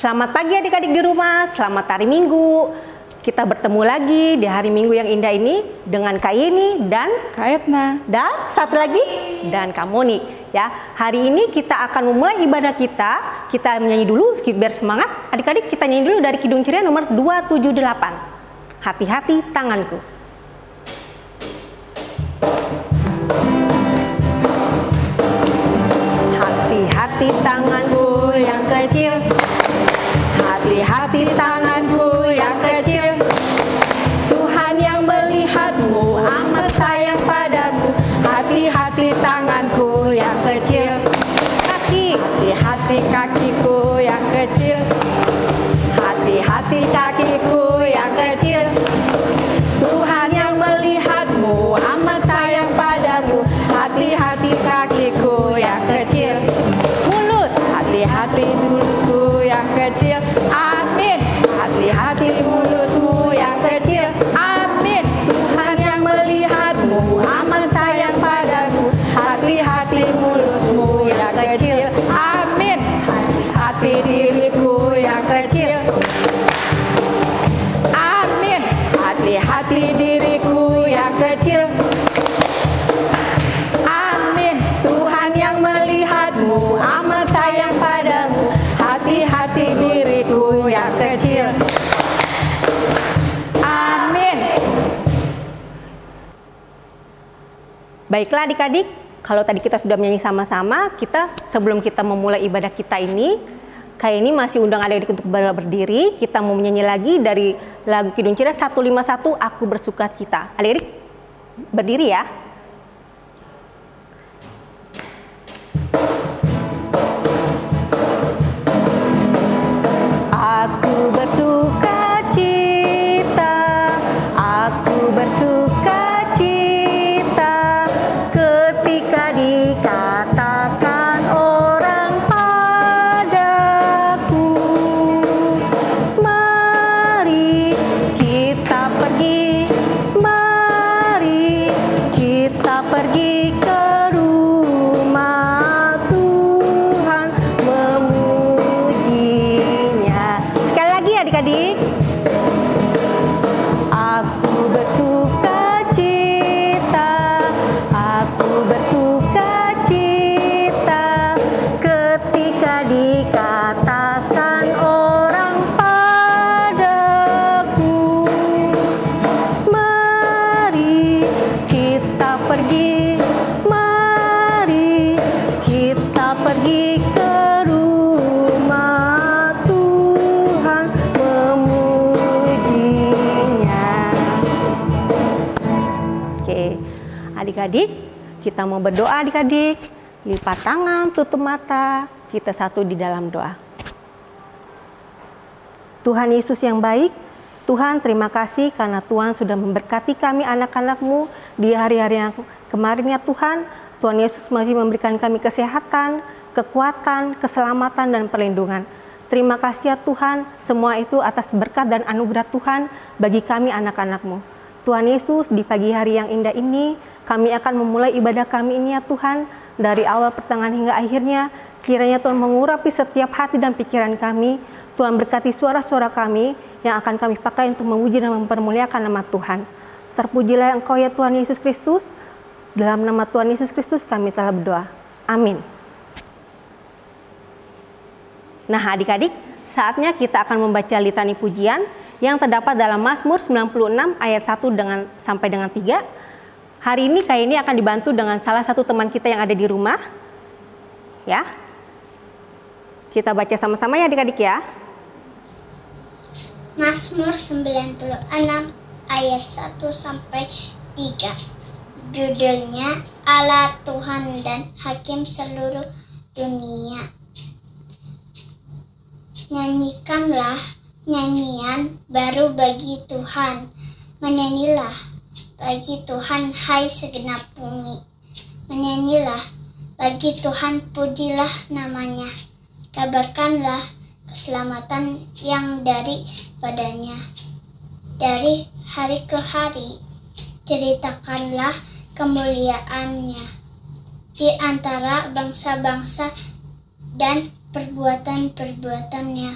Selamat pagi adik-adik di rumah, selamat hari Minggu. Kita bertemu lagi di hari Minggu yang indah ini dengan Kak Yeni dan Kak Etna dan satu lagi dan Kak Moni. Ya, hari ini kita akan memulai ibadah kita. Kita menyanyi dulu biar semangat. Adik-adik kita nyanyi dulu dari Kidung Ceria nomor 278. Hati-hati tanganku. Hati-hati tanganku yang kecil. Hati-hati tanganku yang kecil. Tuhan yang melihatmu amat sayang padaku. Hati-hati tanganku yang kecil. Hati-hati kakiku yang kecil. Hati-hati kakiku yang kecil. Tuhan yang melihatmu amat sayang padaku. Hati-hati kakiku yang kecil. Mulut, hati-hati mulutku yang kecil. Amin. Hati-hati mulutmu yang kecil. Amin. Tuhan yang melihatmu amat sayang padaku. Hati-hati mulutmu yang kecil. Amin. Hati-hati diriku yang kecil. Amin. Hati-hati diriku yang kecil. Amin. Tuhan yang melihatmu amat sayang padamu. Hati-hati diriku yang kecil. Amin. Baiklah adik-adik, kalau tadi kita sudah menyanyi sama-sama, sebelum kita memulai ibadah kita ini, kayak ini masih undang adik-adik untuk berdiri. Kita mau menyanyi lagi dari lagu Kidung Ceria 151, Aku Bersukacita. Adik-adik berdiri ya. Aku bersukacita, aku bersukacita ketika dikatakan orang padaku, mari kita pergi, mari kita pergi ke rumah Tuhan memujinya. Sekali lagi adik-adik. Aku bersukacita, aku bersukacita ketika dikatakan orang padaku, mari kita pergi, mari kita pergi ke rumah Tuhan memujinya. Oke, adik-adik, kita mau berdoa adik-adik. Lipat tangan, tutup mata, kita satu di dalam doa. Tuhan Yesus yang baik, Tuhan terima kasih karena Tuhan sudah memberkati kami anak-anak-Mu di hari-hari yang kemarin ya Tuhan. Tuhan Yesus masih memberikan kami kesehatan, kekuatan, keselamatan, dan perlindungan. Terima kasih ya Tuhan, semua itu atas berkat dan anugerah Tuhan bagi kami anak-anak-Mu. Tuhan Yesus, di pagi hari yang indah ini, kami akan memulai ibadah kami ini ya Tuhan, dari awal pertengahan hingga akhirnya. Kiranya Tuhan mengurapi setiap hati dan pikiran kami. Tuhan berkati suara-suara kami yang akan kami pakai untuk memuji dan mempermuliakan nama Tuhan. Terpujilah Engkau ya Tuhan Yesus Kristus. Dalam nama Tuhan Yesus Kristus kami telah berdoa. Amin. Nah adik-adik, saatnya kita akan membaca litani pujian yang terdapat dalam Mazmur 96 ayat 1 sampai dengan 3. Hari ini Kak ini akan dibantu dengan salah satu teman kita yang ada di rumah. Ya. Kita baca sama-sama ya adik-adik ya. Mazmur 96 ayat 1 sampai 3. Judulnya Allah Tuhan dan Hakim seluruh dunia. Nyanyikanlah nyanyian baru bagi Tuhan. Menyanyilah bagi Tuhan hai segenap bumi. Menyanyilah bagi Tuhan, pujilah namanya. Kabarkanlah keselamatan yang daripadanya. Dari hari ke hari, ceritakanlah kemuliaannya di antara bangsa-bangsa dan perbuatan-perbuatannya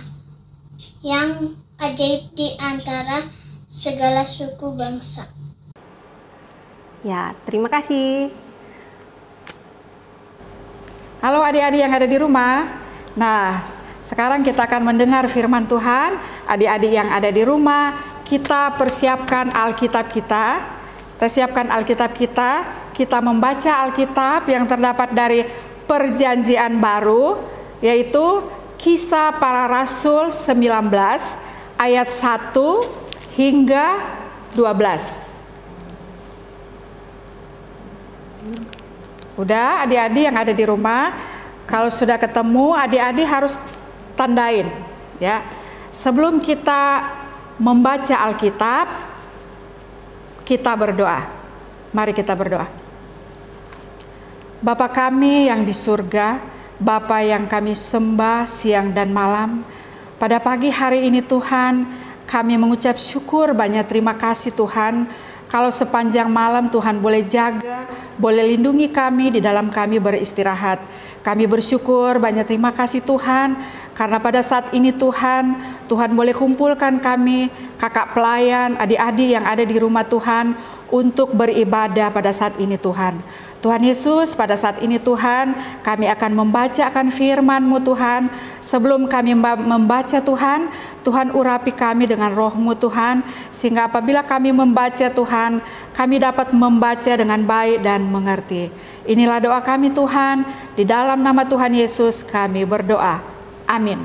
yang ajaib di antara segala suku bangsa. Ya, terima kasih. Halo adik-adik yang ada di rumah. Nah, sekarang kita akan mendengar firman Tuhan. Adik-adik yang ada di rumah, kita persiapkan Alkitab kita. Kita siapkan Alkitab kita. Kita membaca Alkitab yang terdapat dari Perjanjian Baru, yaitu Kisah Para Rasul 19 ayat 1 hingga 12. Udah adik-adik yang ada di rumah, kalau sudah ketemu adik-adik harus tandain ya. Sebelum kita membaca Alkitab, kita berdoa. Mari kita berdoa. Bapa kami yang di surga, Bapa yang kami sembah siang dan malam, pada pagi hari ini Tuhan, kami mengucap syukur, banyak terima kasih Tuhan. Kalau sepanjang malam Tuhan boleh jaga, boleh lindungi kami di dalam kami beristirahat. Kami bersyukur, banyak terima kasih Tuhan, karena pada saat ini Tuhan boleh kumpulkan kami, kakak pelayan, adik-adik yang ada di rumah Tuhan, untuk beribadah pada saat ini Tuhan. Tuhan Yesus, pada saat ini Tuhan, kami akan membacakan firman-Mu Tuhan. Sebelum kami membaca Tuhan, Tuhan urapi kami dengan Roh-Mu Tuhan, sehingga apabila kami membaca Tuhan, kami dapat membaca dengan baik dan mengerti. Inilah doa kami Tuhan, di dalam nama Tuhan Yesus kami berdoa. Amin.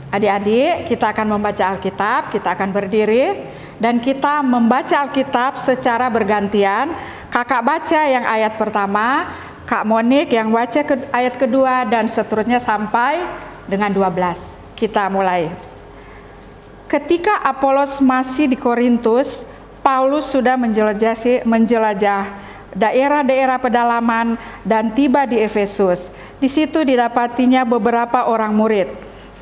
Adik-adik, kita akan membaca Alkitab, kita akan berdiri, dan kita membaca Alkitab secara bergantian. Kakak baca yang ayat pertama, Kak Monik yang baca ayat kedua, dan seterusnya sampai dengan 12. Kita mulai. Ketika Apolos masih di Korintus, Paulus sudah menjelajah daerah-daerah pedalaman dan tiba di Efesus. Di situ didapatinya beberapa orang murid.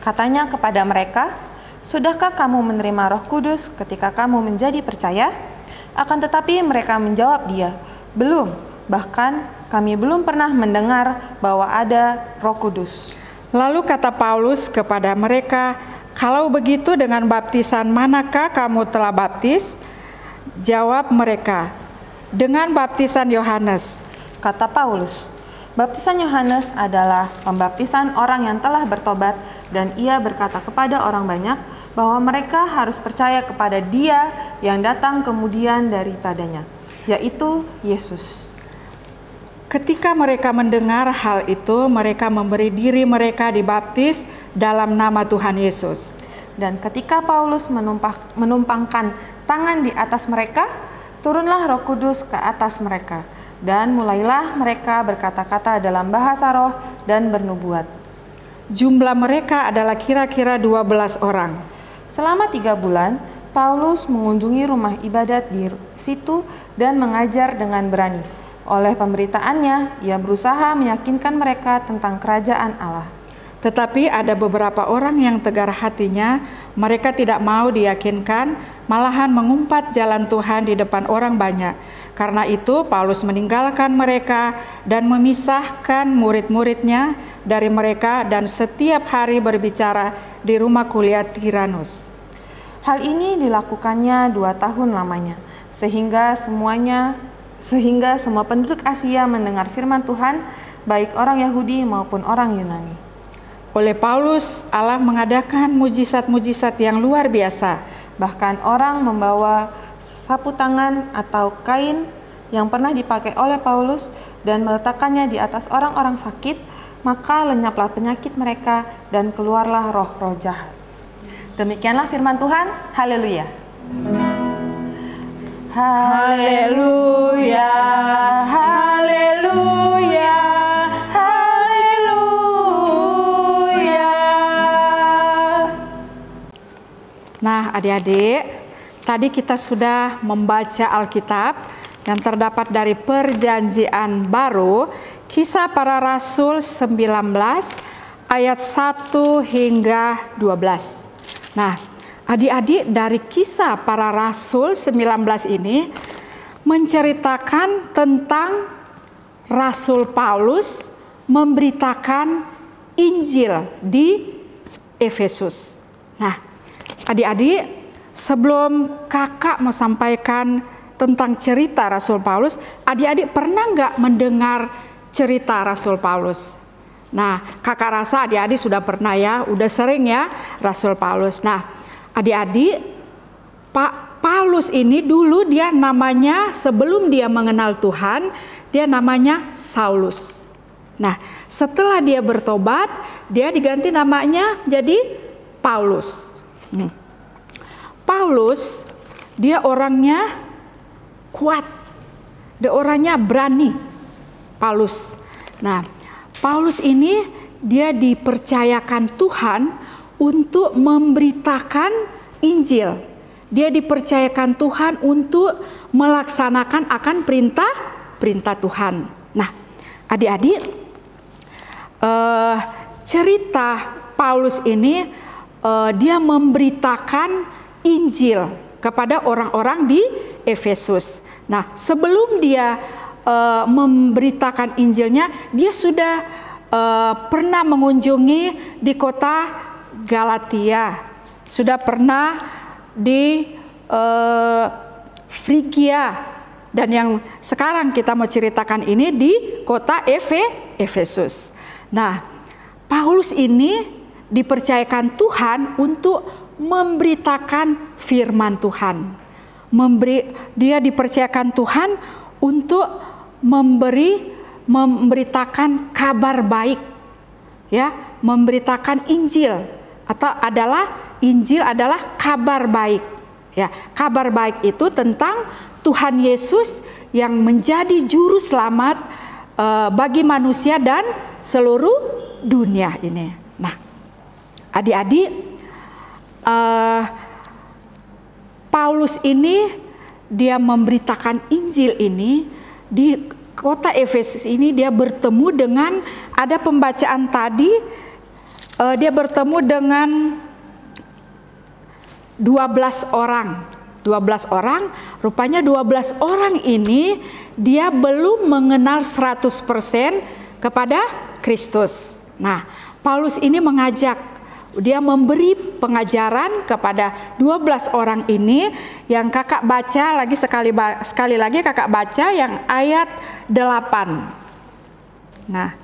Katanya kepada mereka, "Sudahkah kamu menerima Roh Kudus ketika kamu menjadi percaya?" Akan tetapi mereka menjawab dia, "Belum, bahkan kami belum pernah mendengar bahwa ada Roh Kudus." Lalu kata Paulus kepada mereka, "Kalau begitu dengan baptisan manakah kamu telah baptis?" Jawab mereka, "Dengan baptisan Yohanes." Kata Paulus, "Baptisan Yohanes adalah pembaptisan orang yang telah bertobat, dan ia berkata kepada orang banyak bahwa mereka harus percaya kepada Dia yang datang kemudian daripadanya, yaitu Yesus." Ketika mereka mendengar hal itu, mereka memberi diri mereka dibaptis dalam nama Tuhan Yesus. Dan ketika Paulus menumpangkan tangan di atas mereka, turunlah Roh Kudus ke atas mereka. Dan mulailah mereka berkata-kata dalam bahasa roh dan bernubuat. Jumlah mereka adalah kira-kira 12 orang. Selama 3 bulan, Paulus mengunjungi rumah ibadat di situ dan mengajar dengan berani. Oleh pemberitaannya, ia berusaha meyakinkan mereka tentang kerajaan Allah. Tetapi ada beberapa orang yang tegar hatinya, mereka tidak mau diyakinkan, malahan mengumpat jalan Tuhan di depan orang banyak. Karena itu Paulus meninggalkan mereka dan memisahkan murid-muridnya dari mereka dan setiap hari berbicara di rumah kuliah Tiranus. Hal ini dilakukannya 2 tahun lamanya, sehingga semua penduduk Asia mendengar firman Tuhan, baik orang Yahudi maupun orang Yunani. Oleh Paulus, Allah mengadakan mujizat-mujizat yang luar biasa. Bahkan orang membawa sapu tangan atau kain yang pernah dipakai oleh Paulus dan meletakkannya di atas orang-orang sakit, maka lenyaplah penyakit mereka dan keluarlah roh-roh jahat. Demikianlah firman Tuhan. Haleluya. Haleluya, haleluya, haleluya. Nah, adik-adik, tadi kita sudah membaca Alkitab yang terdapat dari Perjanjian Baru, Kisah Para Rasul 19 ayat 1 hingga 12. Nah, adik-adik, dari Kisah Para Rasul 19 ini menceritakan tentang Rasul Paulus memberitakan Injil di Efesus. Nah, adik-adik, sebelum kakak mau sampaikan tentang cerita Rasul Paulus, adik-adik pernah nggak mendengar cerita Rasul Paulus? Nah, kakak rasa adik-adik sudah pernah ya, udah sering ya Rasul Paulus. Nah, adik-adik, Pak Paulus ini dulu dia namanya, sebelum dia mengenal Tuhan, dia namanya Saulus. Nah, setelah dia bertobat, dia diganti namanya jadi Paulus. Paulus, dia orangnya kuat, dia orangnya berani. Paulus. Nah, Paulus ini dia dipercayakan Tuhan untuk memberitakan Injil. Dia dipercayakan Tuhan untuk melaksanakan akan perintah Tuhan. Nah, adik-adik, cerita Paulus ini dia memberitakan Injil kepada orang-orang di Efesus. Nah, sebelum dia memberitakan Injilnya, dia sudah pernah mengunjungi di kota Galatia, sudah pernah di Frigia, dan yang sekarang kita mau ceritakan ini di kota Efesus. Nah, Paulus ini dipercayakan Tuhan untuk memberitakan firman Tuhan. Dia dipercayakan Tuhan untuk memberitakan kabar baik, ya, memberitakan Injil, atau Injil adalah kabar baik, ya. Kabar baik itu tentang Tuhan Yesus yang menjadi juru selamat bagi manusia dan seluruh dunia ini. Nah, adik-adik, Paulus ini dia memberitakan Injil ini di kota Efesus ini. Dia bertemu dengan, ada pembacaan tadi, dia bertemu dengan 12 orang. 12 orang, rupanya 12 orang ini dia belum mengenal 100% kepada Kristus. Nah, Paulus ini mengajak, dia memberi pengajaran kepada 12 orang ini, yang kakak baca lagi sekali lagi kakak baca yang ayat 8. Nah,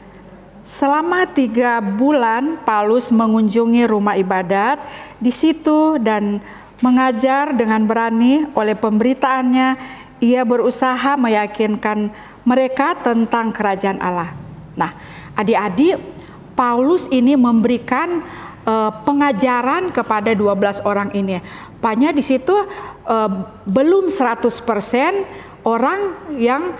selama 3 bulan Paulus mengunjungi rumah ibadat di situ dan mengajar dengan berani. Oleh pemberitaannya, ia berusaha meyakinkan mereka tentang kerajaan Allah. Nah, adik-adik, Paulus ini memberikan pengajaran kepada 12 orang ini. Rupanya di situ belum 100% orang yang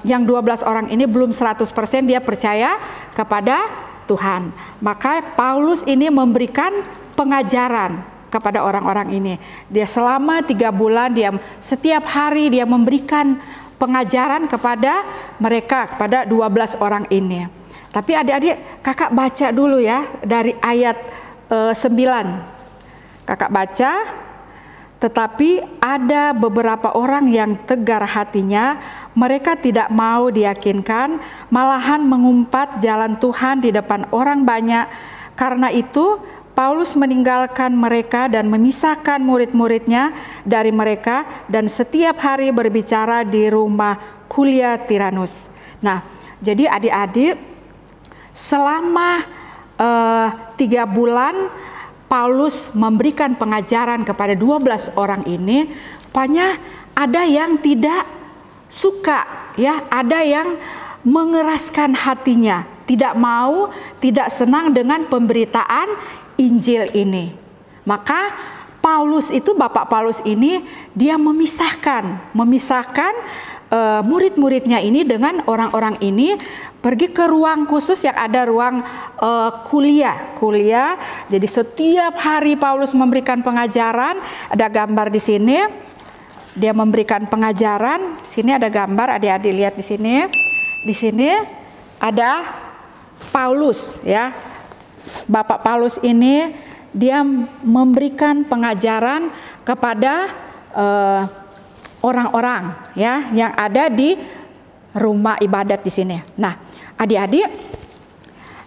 yang 12 orang ini belum 100% dia percaya kepada Tuhan. Maka Paulus ini memberikan pengajaran kepada orang-orang ini. Dia selama 3 bulan, dia setiap hari dia memberikan pengajaran kepada mereka, kepada 12 orang ini. Tapi adik-adik, kakak baca dulu ya dari ayat 9. Kakak baca, tetapi ada beberapa orang yang tegar hatinya, mereka tidak mau diyakinkan, malahan mengumpat jalan Tuhan di depan orang banyak. Karena itu Paulus meninggalkan mereka dan memisahkan murid-muridnya dari mereka dan setiap hari berbicara di rumah kuliah Tiranus. Nah, jadi adik-adik, selama 3 bulan Paulus memberikan pengajaran kepada 12 orang ini. Rupanya ada yang tidak suka, ya, ada yang mengeraskan hatinya, tidak mau, tidak senang dengan pemberitaan Injil ini. Maka Paulus itu, Bapak Paulus ini, dia memisahkan murid-muridnya ini dengan orang-orang ini, pergi ke ruang khusus yang ada ruang kuliah. Jadi setiap hari Paulus memberikan pengajaran. Ada gambar di sini. Dia memberikan pengajaran. Di sini ada gambar, adik-adik lihat di sini. Di sini ada Paulus, ya. Bapak Paulus ini dia memberikan pengajaran kepada orang-orang, ya, yang ada di rumah ibadat di sini. Nah, adik-adik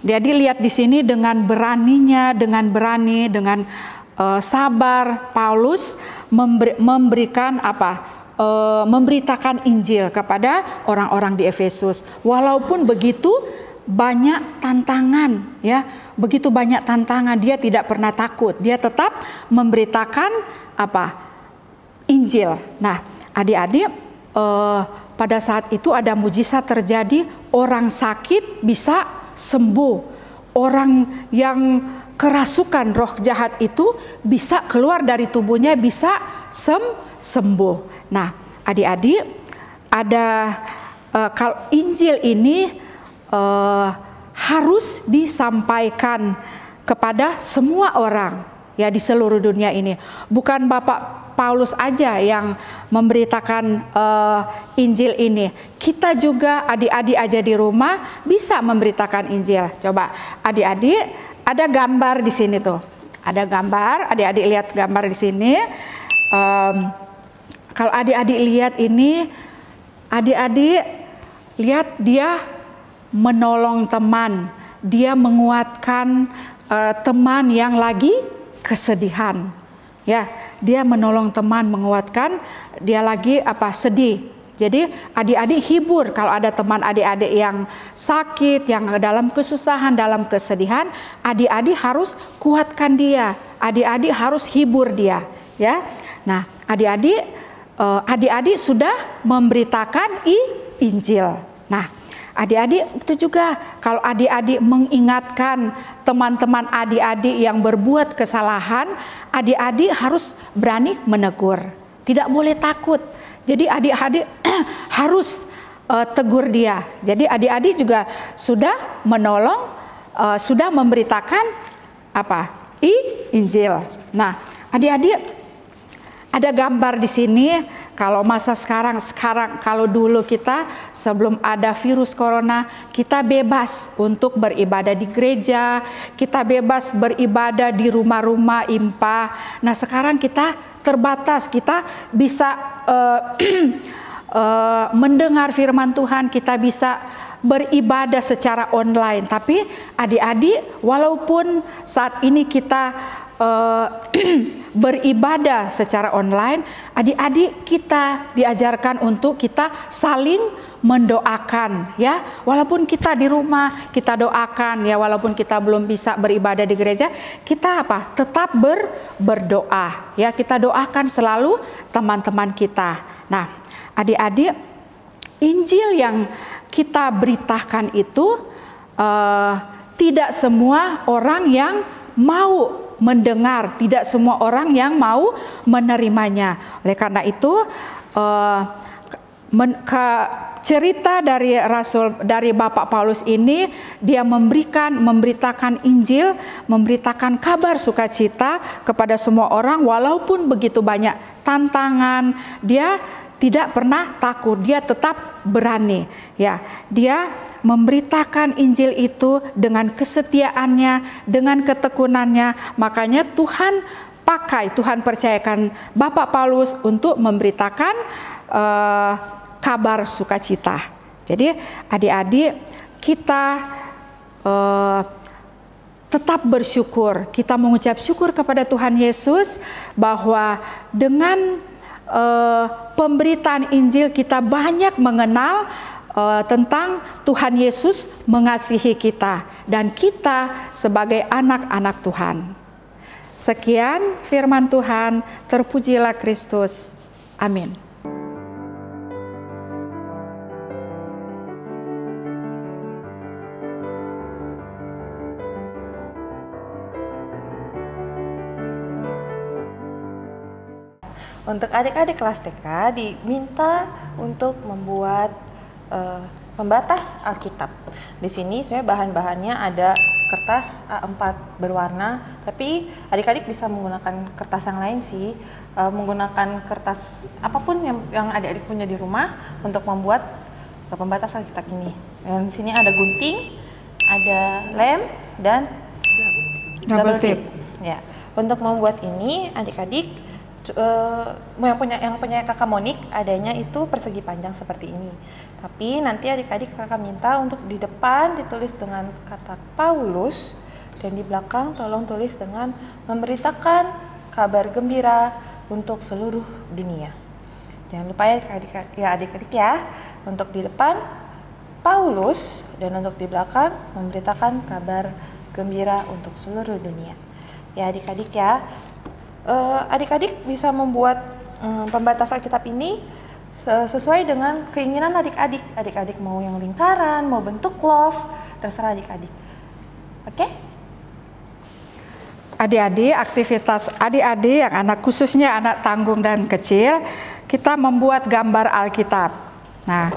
lihat di sini dengan beraninya, dengan sabar Paulus memberikan memberitakan Injil kepada orang-orang di Efesus. Walaupun begitu banyak tantangan, ya, begitu banyak tantangan, dia tidak pernah takut. Dia tetap memberitakan Injil. Nah, adik-adik, pada saat itu ada mujizat terjadi, orang sakit bisa sembuh, orang yang kerasukan roh jahat itu bisa keluar dari tubuhnya, bisa sembuh. Nah, adik-adik, ada kalau Injil ini harus disampaikan kepada semua orang, ya, di seluruh dunia ini. Bukan Bapak Paulus aja yang memberitakan Injil ini. Kita juga, adik-adik aja di rumah bisa memberitakan Injil. Coba adik-adik, ada gambar di sini tuh. Ada gambar, adik-adik lihat gambar di sini. Kalau adik-adik lihat ini, adik-adik lihat dia menolong teman. Dia menguatkan teman yang lagi kesedihan. Ya, dia menolong teman, menguatkan dia lagi sedih. Jadi adik-adik hibur kalau ada teman adik-adik yang sakit, yang dalam kesusahan, dalam kesedihan, adik-adik harus kuatkan dia. Adik-adik harus hibur dia, ya. Nah, adik-adik sudah memberitakan Injil. Nah, adik-adik itu juga kalau adik-adik mengingatkan teman-teman adik-adik yang berbuat kesalahan, adik-adik harus berani menegur. Tidak boleh takut. Jadi adik-adik harus tegur dia. Jadi adik-adik juga sudah menolong, sudah memberitakan Injil. Nah, adik-adik ada gambar di sini. Kalau masa sekarang kalau dulu kita sebelum ada virus corona, kita bebas untuk beribadah di gereja, kita bebas beribadah di rumah-rumah IMPA. Nah, sekarang kita terbatas, kita bisa mendengar firman Tuhan, kita bisa beribadah secara online. Tapi adik-adik, walaupun saat ini kita beribadah secara online, adik-adik kita diajarkan untuk kita saling mendoakan, ya. Walaupun kita di rumah kita doakan, ya, walaupun kita belum bisa beribadah di gereja, kita tetap berdoa, ya. Kita doakan selalu teman-teman kita. Nah, adik-adik, Injil yang kita beritakan itu tidak semua orang yang mau mendengar, tidak semua orang yang mau menerimanya. Oleh karena itu cerita dari Bapak Paulus ini, dia memberitakan Injil, memberitakan kabar sukacita kepada semua orang, walaupun begitu banyak tantangan, dia tidak pernah takut, dia tetap berani. Ya, dia memberitakan Injil itu dengan kesetiaannya, dengan ketekunannya. Makanya Tuhan percayakan Bapak Paulus untuk memberitakan kabar sukacita. Jadi adik-adik, kita tetap bersyukur, kita mengucap syukur kepada Tuhan Yesus bahwa dengan pemberitaan Injil kita banyak mengenal tentang Tuhan Yesus mengasihi kita dan kita sebagai anak-anak Tuhan. Sekian firman Tuhan, terpujilah Kristus. Amin. Untuk adik-adik kelas TK diminta untuk membuat pembatas Alkitab. Di sini sebenarnya bahan-bahannya ada kertas A4 berwarna, tapi adik-adik bisa menggunakan kertas yang lain sih, menggunakan kertas apapun yang adik-adik punya di rumah untuk membuat pembatas Alkitab ini. Dan di sini ada gunting, ada lem, dan double tip. Ya, untuk membuat ini adik-adik yang punya kakak Monik adanya itu persegi panjang seperti ini. Tapi nanti adik-adik kakak minta untuk di depan ditulis dengan kata Paulus dan di belakang tolong tulis dengan memberitakan kabar gembira untuk seluruh dunia. Jangan lupa ya adik-adik ya, untuk di depan Paulus dan untuk di belakang memberitakan kabar gembira untuk seluruh dunia. Ya adik-adik ya. Adik-adik bisa membuat pembatas Alkitab ini sesuai dengan keinginan adik-adik. Adik-adik mau yang lingkaran, mau bentuk love, terserah adik-adik. Oke? Adik-adik, aktivitas adik-adik yang khususnya anak tanggung dan kecil, kita membuat gambar Alkitab. Nah,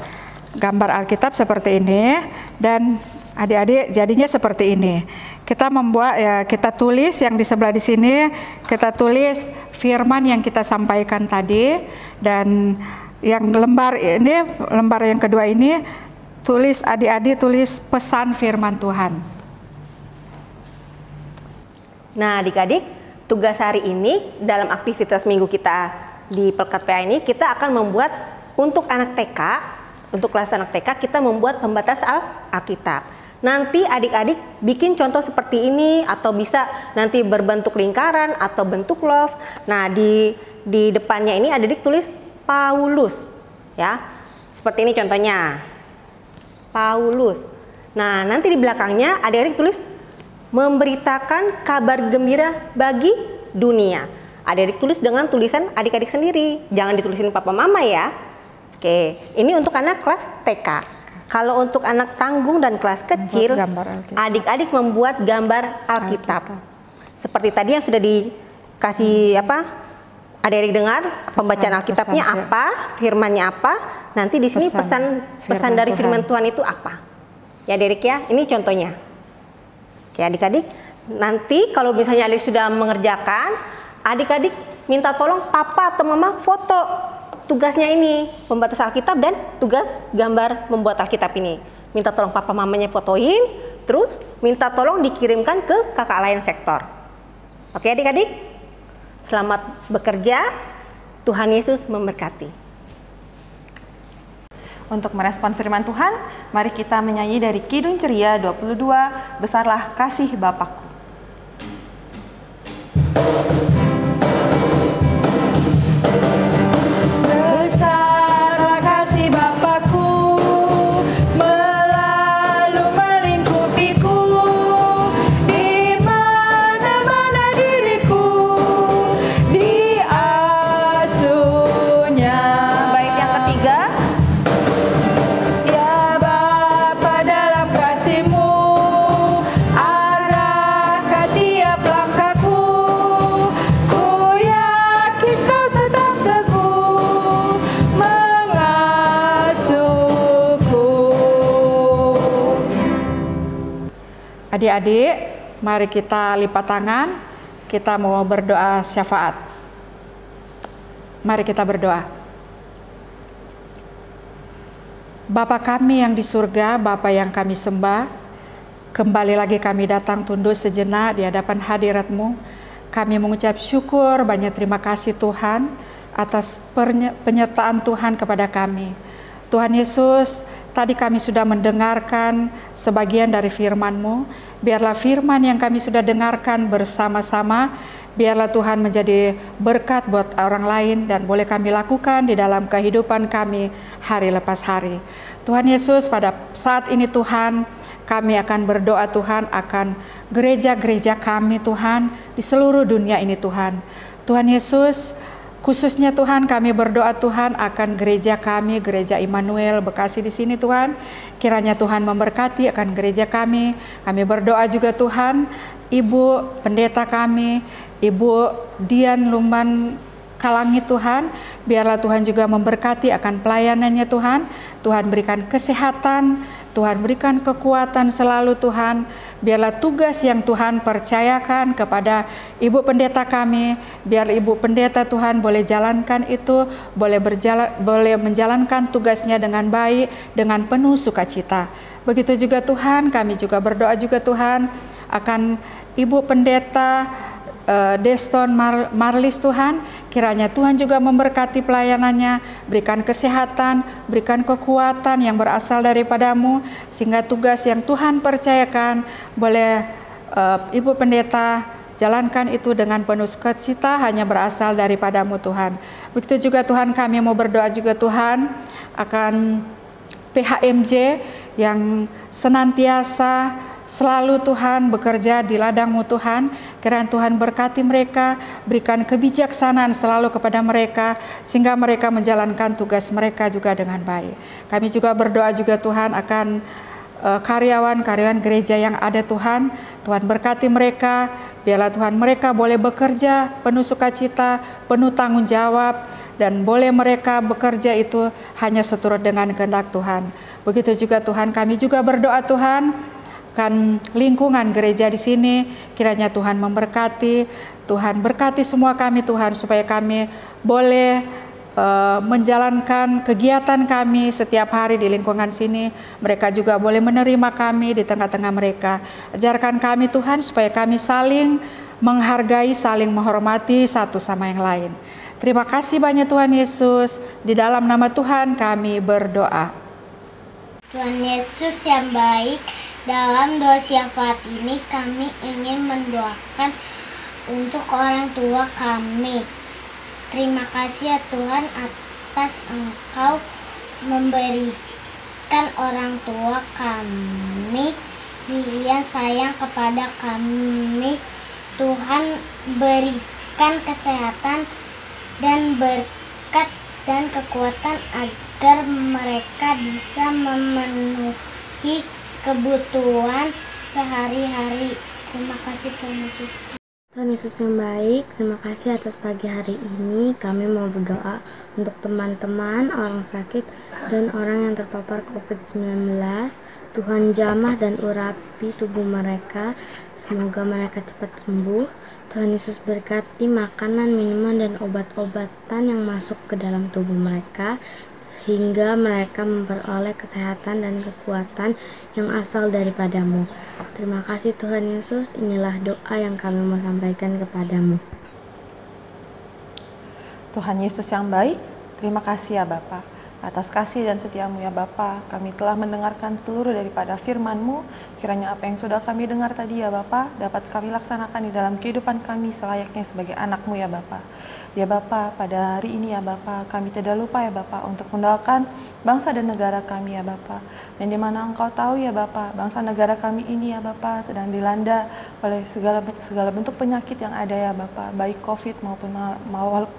gambar Alkitab seperti ini dan adik-adik jadinya seperti ini. Kita membuat kita tulis yang di sebelah di sini, kita tulis firman yang kita sampaikan tadi, dan yang lembar yang kedua ini tulis adik-adik tulis pesan firman Tuhan. Nah, adik-adik, tugas hari ini dalam aktivitas minggu kita di Pelkat PA ini kita akan membuat untuk anak TK, untuk kelas anak TK kita membuat pembatas Alkitab. Nanti adik-adik bikin contoh seperti ini atau bisa nanti berbentuk lingkaran atau bentuk love. Nah, di depannya ini adik-adik tulis Paulus ya. Seperti ini contohnya. Paulus. Nah, nanti di belakangnya adik-adik tulis memberitakan kabar gembira bagi dunia. Adik-adik tulis dengan tulisan adik-adik sendiri. Jangan ditulisin papa mama ya. Oke, ini untuk anak kelas TK. Kalau untuk anak tanggung dan kelas kecil, adik-adik membuat gambar Alkitab. Seperti tadi yang sudah dikasih adik-adik dengar, pembacaan Alkitabnya apa, firmannya apa. Nanti di sini pesan dari firman Tuhan itu apa. Ya adik-adik ya, ini contohnya. Oke adik-adik, nanti kalau misalnya adik sudah mengerjakan, adik-adik minta tolong papa atau mama foto tugasnya ini, pembatas Alkitab dan tugas gambar membuat Alkitab ini. Minta tolong papa mamanya fotoin, terus minta tolong dikirimkan ke kakak lain sektor. Oke adik-adik, selamat bekerja, Tuhan Yesus memberkati. Untuk merespon firman Tuhan, mari kita menyanyi dari Kidung Ceria 22, Besarlah Kasih Bapakku. Adik-adik, mari kita lipat tangan, kita mau berdoa syafaat. Mari kita berdoa. Bapa kami yang di surga, Bapa yang kami sembah, kembali lagi kami datang tunduk sejenak di hadapan hadirat-Mu. Kami mengucap syukur, banyak terima kasih Tuhan atas penyertaan Tuhan kepada kami. Tuhan Yesus, tadi kami sudah mendengarkan sebagian dari firman-Mu. Biarlah firman yang kami sudah dengarkan bersama-sama, biarlah Tuhan menjadi berkat buat orang lain dan boleh kami lakukan di dalam kehidupan kami hari lepas hari. Tuhan Yesus, pada saat ini Tuhan, kami akan berdoa Tuhan akan gereja-gereja kami Tuhan di seluruh dunia ini Tuhan. Tuhan Yesus, khususnya Tuhan kami berdoa Tuhan akan gereja kami, gereja Immanuel Bekasi di sini Tuhan. Kiranya Tuhan memberkati akan gereja kami. Kami berdoa juga Tuhan, Ibu pendeta kami, Ibu Dian Lumban Kalangi Tuhan, biarlah Tuhan juga memberkati akan pelayanannya Tuhan. Tuhan berikan kesehatan, Tuhan berikan kekuatan selalu Tuhan. Biarlah tugas yang Tuhan percayakan kepada Ibu Pendeta kami, biar Ibu Pendeta Tuhan boleh jalankan itu, boleh menjalankan tugasnya dengan baik, dengan penuh sukacita. Begitu juga Tuhan, kami juga berdoa juga Tuhan akan Ibu Pendeta Deston Marlis Tuhan, kiranya Tuhan juga memberkati pelayanannya, berikan kesehatan, berikan kekuatan yang berasal daripada-Mu, sehingga tugas yang Tuhan percayakan boleh Ibu Pendeta jalankan itu dengan penuh sukacita, hanya berasal daripada-Mu Tuhan. Begitu juga Tuhan, kami mau berdoa juga Tuhan akan PHMJ yang senantiasa selalu Tuhan bekerja di ladang-Mu Tuhan. Kiranya Tuhan berkati mereka, berikan kebijaksanaan selalu kepada mereka, sehingga mereka menjalankan tugas mereka juga dengan baik. Kami juga berdoa juga Tuhan akan karyawan-karyawan gereja yang ada Tuhan. Tuhan berkati mereka, biarlah Tuhan mereka boleh bekerja penuh sukacita, penuh tanggung jawab, dan boleh mereka bekerja itu hanya seturut dengan kehendak Tuhan. Begitu juga Tuhan, kami juga berdoa Tuhan kan lingkungan gereja di sini, kiranya Tuhan memberkati, Tuhan berkati semua kami Tuhan, supaya kami boleh menjalankan kegiatan kami setiap hari di lingkungan sini. Mereka juga boleh menerima kami di tengah-tengah mereka. Ajarkan kami Tuhan supaya kami saling menghargai, saling menghormati satu sama yang lain. Terima kasih banyak Tuhan Yesus, di dalam nama Tuhan kami berdoa. Tuhan Yesus yang baik, dalam doa syafaat ini kami ingin mendoakan untuk orang tua kami. Terima kasih ya Tuhan atas Engkau memberikan orang tua kami yang sayang kepada kami. Tuhan berikan kesehatan dan berkat dan kekuatan agar mereka bisa memenuhi kebutuhan sehari-hari. Terima kasih Tuhan Yesus. Tuhan Yesus yang baik, terima kasih atas pagi hari ini. Kami mau berdoa untuk teman-teman, orang sakit, dan orang yang terpapar COVID-19. Tuhan jamah dan urapi tubuh mereka, semoga mereka cepat sembuh. Tuhan Yesus berkati makanan, minuman, dan obat-obatan yang masuk ke dalam tubuh mereka, sehingga mereka memperoleh kesehatan dan kekuatan yang asal daripada-Mu. Terima kasih Tuhan Yesus, inilah doa yang kami mau sampaikan kepada-Mu. Tuhan Yesus yang baik, terima kasih ya Bapa. Atas kasih dan setia-Mu ya Bapa, kami telah mendengarkan seluruh daripada firman-Mu. Kiranya apa yang sudah kami dengar tadi ya Bapa, dapat kami laksanakan di dalam kehidupan kami selayaknya sebagai anak-Mu ya Bapa. Ya Bapa, pada hari ini ya Bapa, kami tidak lupa ya Bapa untuk mendoakan bangsa dan negara kami ya Bapa. Dan di mana Engkau tahu ya Bapa, bangsa negara kami ini ya Bapa sedang dilanda oleh segala bentuk penyakit yang ada ya Bapa, baik COVID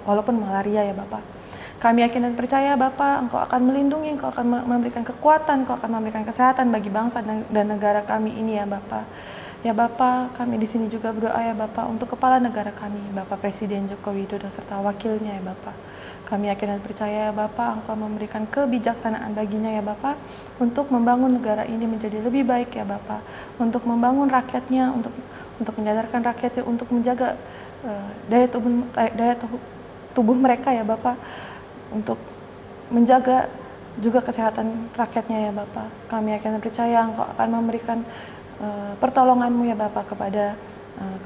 walaupun malaria ya Bapa. Kami yakin dan percaya Bapa, Engkau akan melindungi, Engkau akan memberikan kekuatan, Engkau akan memberikan kesehatan bagi bangsa dan negara kami ini ya Bapa. Ya Bapa, kami di sini juga berdoa ya Bapa untuk kepala negara kami, Bapak Presiden Joko Widodo serta wakilnya ya Bapa. Kami yakin dan percaya ya Bapa, Engkau memberikan kebijaksanaan baginya ya Bapa untuk membangun negara ini menjadi lebih baik ya Bapa, untuk membangun rakyatnya, untuk menyadarkan rakyatnya, untuk menjaga daya tubuh mereka ya Bapa, untuk menjaga juga kesehatan rakyatnya ya Bapa. Kami yakin dan percaya Engkau akan memberikan pertolongan-Mu ya Bapak kepada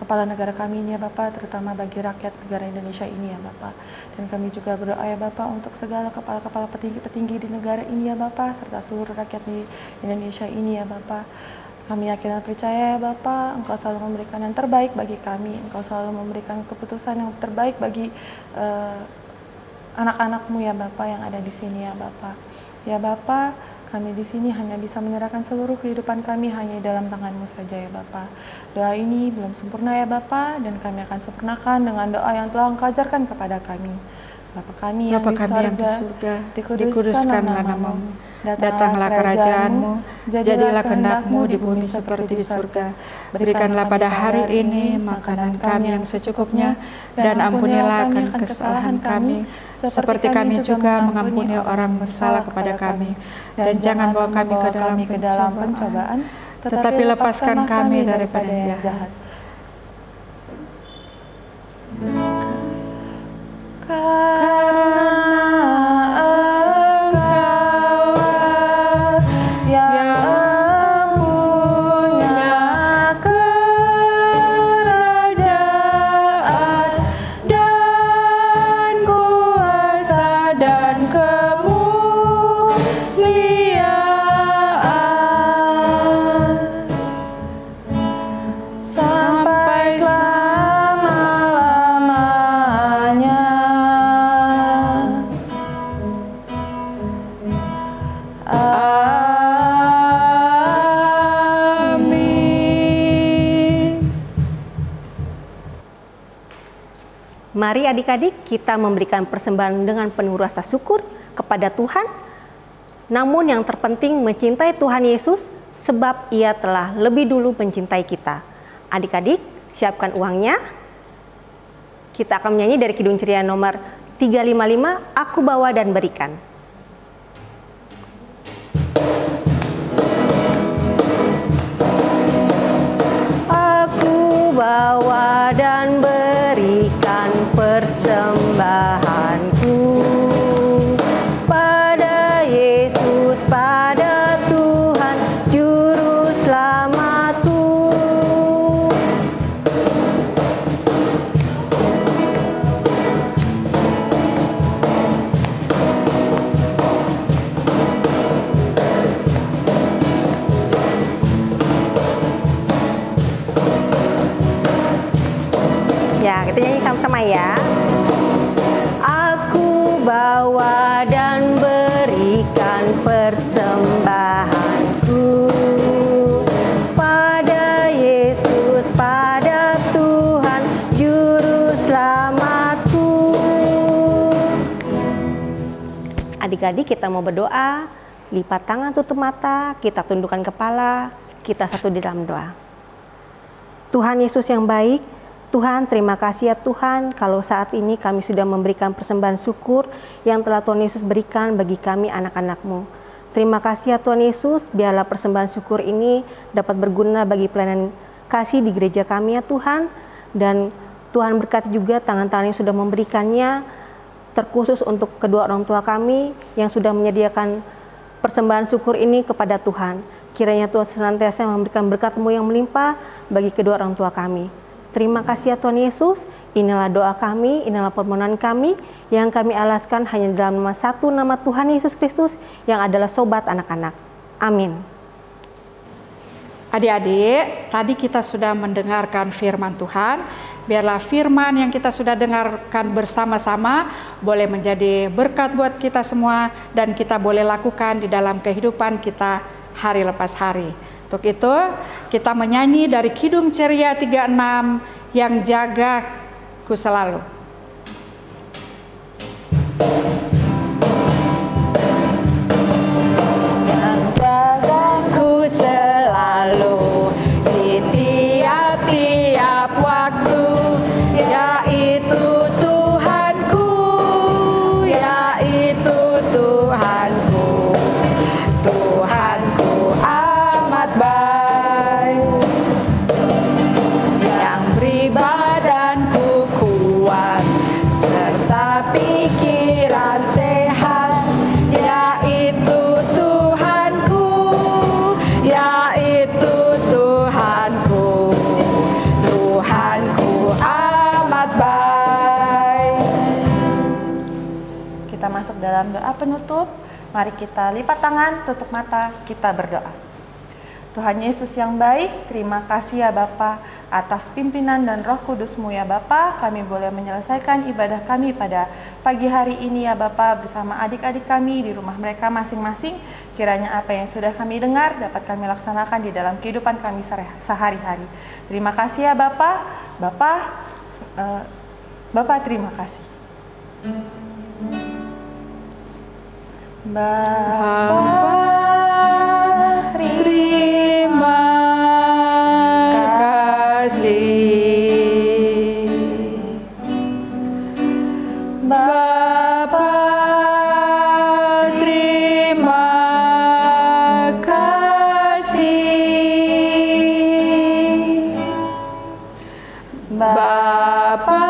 kepala negara kami ini ya Bapak, terutama bagi rakyat negara Indonesia ini ya Bapak. Dan kami juga berdoa ya Bapak untuk segala kepala-kepala petinggi-petinggi di negara ini ya Bapak, serta seluruh rakyat di Indonesia ini ya Bapak. Kami yakin dan percaya ya Bapak, Engkau selalu memberikan yang terbaik bagi kami, Engkau selalu memberikan keputusan yang terbaik bagi anak-anak-Mu ya Bapak yang ada di sini ya Bapak. Ya Bapak, kami di sini hanya bisa menyerahkan seluruh kehidupan kami hanya dalam tangan-Mu saja ya Bapa. Doa ini belum sempurna ya Bapa, dan kami akan sempurnakan dengan doa yang telah Engkau ajarkan kepada kami. Bapa kami yang di surga, dikuduskanlah nama-Mu, datanglah kerajaan-Mu, jadilah kehendak-Mu di bumi seperti di surga. Berikanlah pada hari ini makanan kami yang secukupnya, dan ampunilah kesalahan kami, seperti kami juga mengampuni orang bersalah kepada kami. Dan jangan bawa kami ke dalam pencobaan, tetapi lepaskan kami daripada yang jahat. Karena Engkau yang punya kerajaan dan kuasa dan kemuliaan sampai selama-lamanya. Amin. Mari adik-adik kita memberikan persembahan dengan penuh rasa syukur kepada Tuhan. Namun yang terpenting mencintai Tuhan Yesus sebab Ia telah lebih dulu mencintai kita. Adik-adik siapkan uangnya. Kita akan menyanyi dari Kidung Ceria nomor 355, Aku Bawa dan Berikan. Aku bawa dan berikan persembahanku pada Yesus, pada Tuhan Juru Selamatku. Ya, kita nyanyi sama-sama ya. Aku bawa dan berikan persembahanku pada Yesus, pada Tuhan Juru Selamatku. Adik-adik kita mau berdoa, lipat tangan, tutup mata, kita tundukkan kepala, kita satu di dalam doa. Tuhan Yesus yang baik, Tuhan, terima kasih ya Tuhan kalau saat ini kami sudah memberikan persembahan syukur yang telah Tuhan Yesus berikan bagi kami anak-anak-Mu. Terima kasih ya Tuhan Yesus, biarlah persembahan syukur ini dapat berguna bagi pelayanan kasih di gereja kami ya Tuhan. Dan Tuhan berkati juga tangan-tangan yang sudah memberikannya, terkhusus untuk kedua orang tua kami yang sudah menyediakan persembahan syukur ini kepada Tuhan. Kiranya Tuhan senantiasa memberikan berkat-Mu yang melimpah bagi kedua orang tua kami. Terima kasih ya Tuhan Yesus, inilah doa kami, inilah permohonan kami yang kami alaskan hanya dalam nama satu, nama Tuhan Yesus Kristus yang adalah sobat anak-anak. Amin. Adik-adik, tadi kita sudah mendengarkan firman Tuhan. Biarlah firman yang kita sudah dengarkan bersama-sama boleh menjadi berkat buat kita semua dan kita boleh lakukan di dalam kehidupan kita hari lepas hari. Untuk itu, kita menyanyi dari Kidung Ceria 36, Yang Jagaku Selalu. Yang jagaku selalu di dalam doa penutup, mari kita lipat tangan, tutup mata, kita berdoa. Tuhan Yesus yang baik, terima kasih ya Bapa atas pimpinan dan Roh Kudus-Mu ya Bapa. Kami boleh menyelesaikan ibadah kami pada pagi hari ini ya Bapa bersama adik-adik kami di rumah mereka masing-masing. Kiranya apa yang sudah kami dengar dapat kami laksanakan di dalam kehidupan kami sehari-hari. Terima kasih ya Bapa. Bapa terima kasih. Bapa Terima kasih Bapa, terima kasih Bapa.